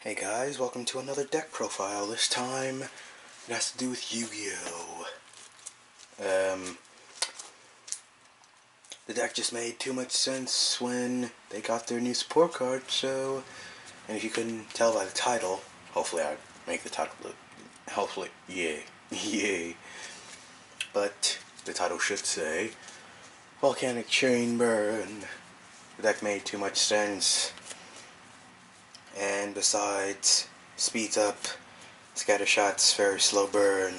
Hey guys, welcome to another deck profile. This time it has to do with Yu-Gi-Oh! The deck just made too much sense when they got their new support card, so... And if you couldn't tell by the title, hopefully I make the title look... Hopefully, yay. Yay. But the title should say Volcanic Chain Burn. The deck made too much sense. And besides, speeds up, scatter shots, very slow burn,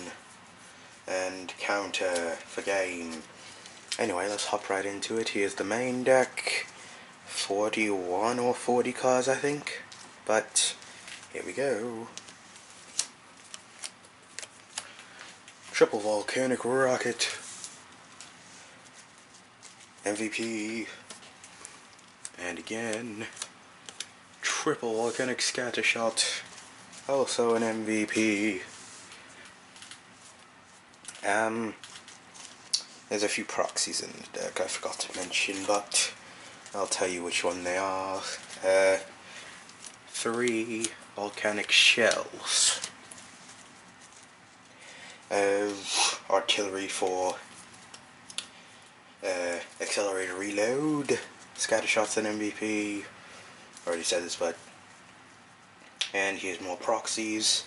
and counter for game. Anyway, let's hop right into it. Here's the main deck. 41 or 40 cards, I think. But, here we go. Triple Volcanic Rocket. MVP. And again. Triple Volcanic Scattershot, also an MVP. There's a few proxies in the deck I forgot to mention, but I'll tell you which one they are. 3 Volcanic Shells. Artillery for Accelerated Reload. Scattershot's an MVP. Already said this, but... And here's more proxies.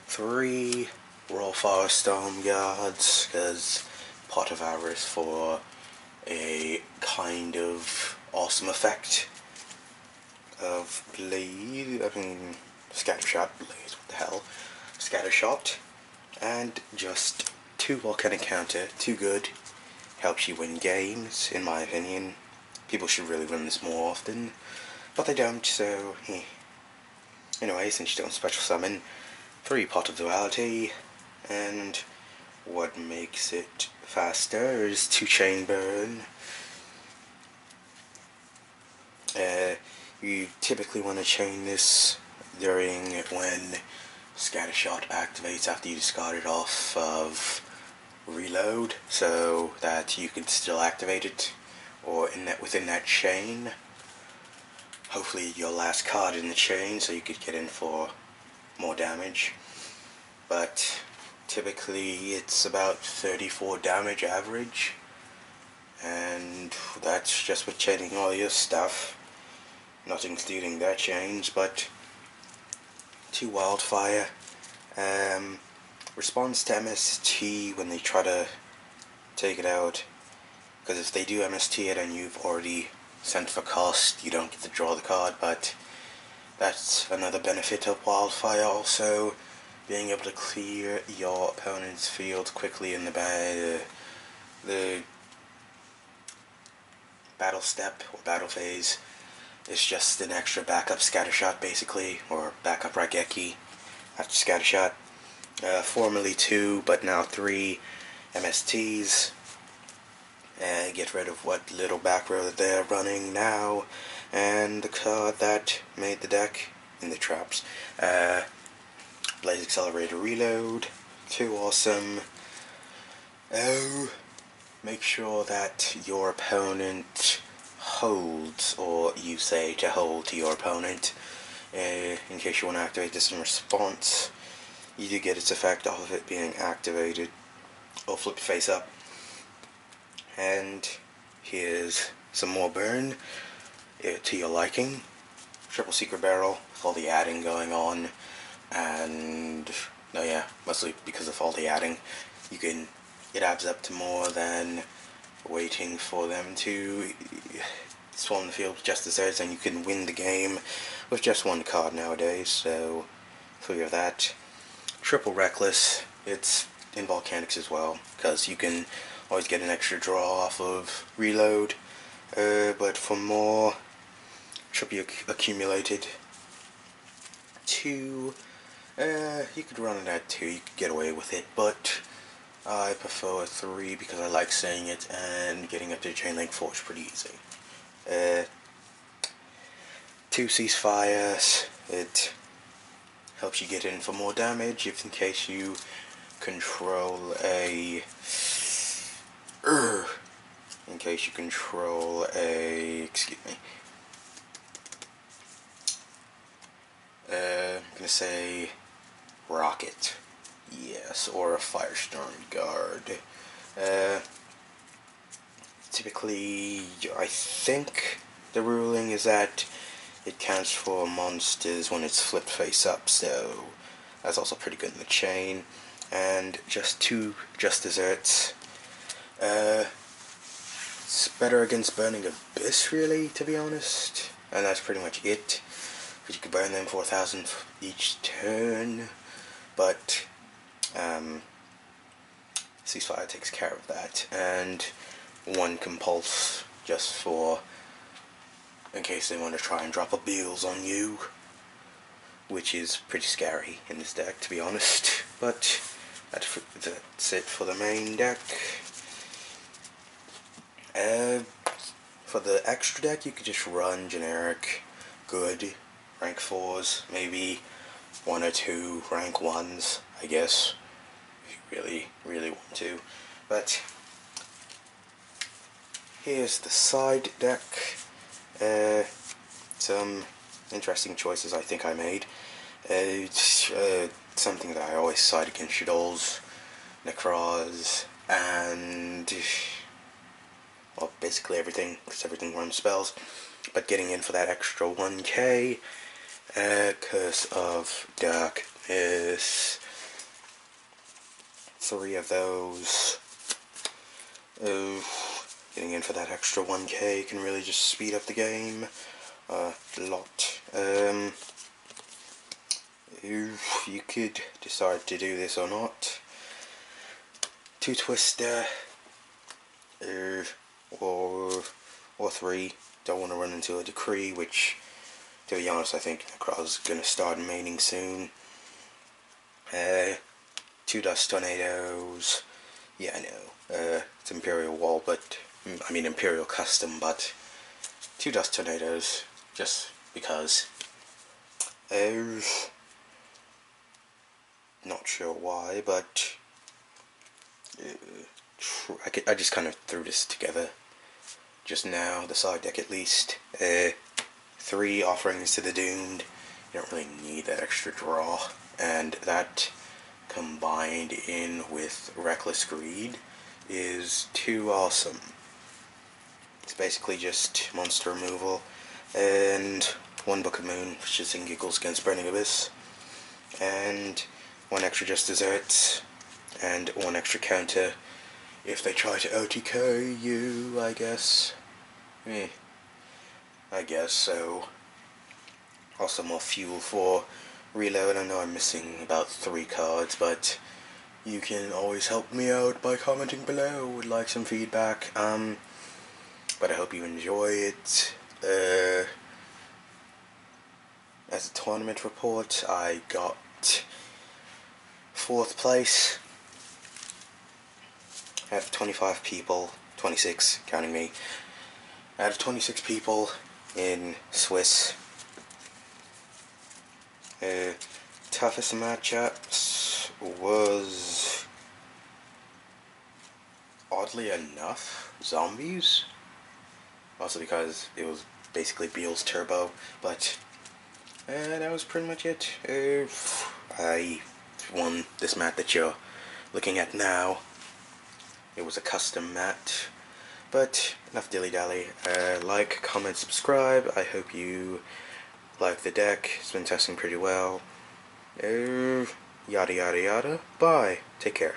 3 Royal Forest Dome Guards, because Pot of Avarice for a kind of awesome effect of Scattershot, Blaze, what the hell, Scattershot, and just 2 Volcanic Counter, too good, helps you win games, in my opinion. People should really run this more often. But they don't, so... Anyway, since you don't special summon, 3 Pot of Duality, and what makes it faster is 2 Chain Burn. You typically want to chain this during when Scattershot activates after you discard it off of Reload, so that you can still activate it, or within that chain. Hopefully your last card in the chain, so you could get in for more damage. But typically it's about 34 damage average, and that's just with chaining all your stuff, not including their chains. But 2 Wildfire, responds to MST when they try to take it out, because if they do MST it and you've already sent for cost, you don't get to draw the card. But that's another benefit of Wildfire, also being able to clear your opponent's field quickly in the battle step or battle phase. It's just an extra backup Scattershot, basically, or backup Raigeki after Scattershot. Formerly 2, but now 3 MSTs. Get rid of what little back row that they're running now, and the card that made the deck in the traps. Blaze Accelerator Reload, 2 awesome. Make sure that your opponent holds, or you say to hold to your opponent, in case you want to activate this in response. You do get its effect off of it being activated, or flip face up. And here's some more burn to your liking. Triple Secret Barrel with all the adding going on, and mostly because of all the adding, it adds up to more than waiting for them to swarm the field with just desserts, and you can win the game with just 1 card nowadays. So 3 of that. Triple Reckless, it's in Volcanics as well, because you can always get an extra draw off of Reload, but for more, triple accumulated. 2, you could run it at 2, you could get away with it, but I prefer 3 because I like saying it, and getting up to Chain Link 4 is pretty easy. 2 Ceasefires, it helps you get in for more damage if in case you control a... excuse me. gonna say Rocket. Yes, or a Firestorm Guard. Typically, I think the ruling is that it counts for monsters when it's flipped face up, so that's also pretty good in the chain. And just 2 just desserts. It's better against Burning Abyss, really, to be honest. And that's pretty much it. Because you can burn them 4,000 each turn. But, Ceasefire takes care of that. And 1 Compulse, just for, in case they want to try and drop a Beals on you. Which is pretty scary in this deck, to be honest. But, that's it for the main deck. For the extra deck, you could just run generic, good, rank 4s, maybe 1 or 2 rank 1s, I guess, if you really want to. But here's the side deck. Some interesting choices I think I made. Something that I always side against Shadows, Necroz, and well, basically everything, because everything runs spells. But getting in for that extra 1k, Curse of Darkness, 3 of those. Getting in for that extra 1k can really just speed up the game a lot. You could decide to do this or not. 2 Twister, or 3. Don't want to run into a Decree, which, to be honest, I think Necroz is going to start maining soon. 2 Dust Tornadoes. Yeah, I know. It's Imperial Wall, but I mean Imperial Custom, but 2 Dust Tornadoes, just because. Not sure why, but I just kind of threw this together just now, the side deck at least. 3 Offerings to the Doomed. You don't really need that extra draw, and that combined in with Reckless Greed is too awesome. It's basically just monster removal, and 1 Book of Moon, which is in giggles against Burning Abyss, and 1 extra Just Desserts, and 1 extra counter if they try to OTK you, I guess. I guess so. Also more fuel for reload. I know I'm missing about 3 cards, but you can always help me out by commenting below with like some feedback. But I hope you enjoy it. As a tournament report, I got 4th place out of 25 people, 26 counting me, out of 26 people in Swiss. Toughest matchups was, oddly enough, Zombies. Also because it was basically Beals Turbo, but that was pretty much it. I won this mat that you're looking at now. It was a custom mat, but enough dilly-dally. Like, comment, subscribe. I hope you like the deck. It's been testing pretty well. Yada yada yada. Bye. Take care.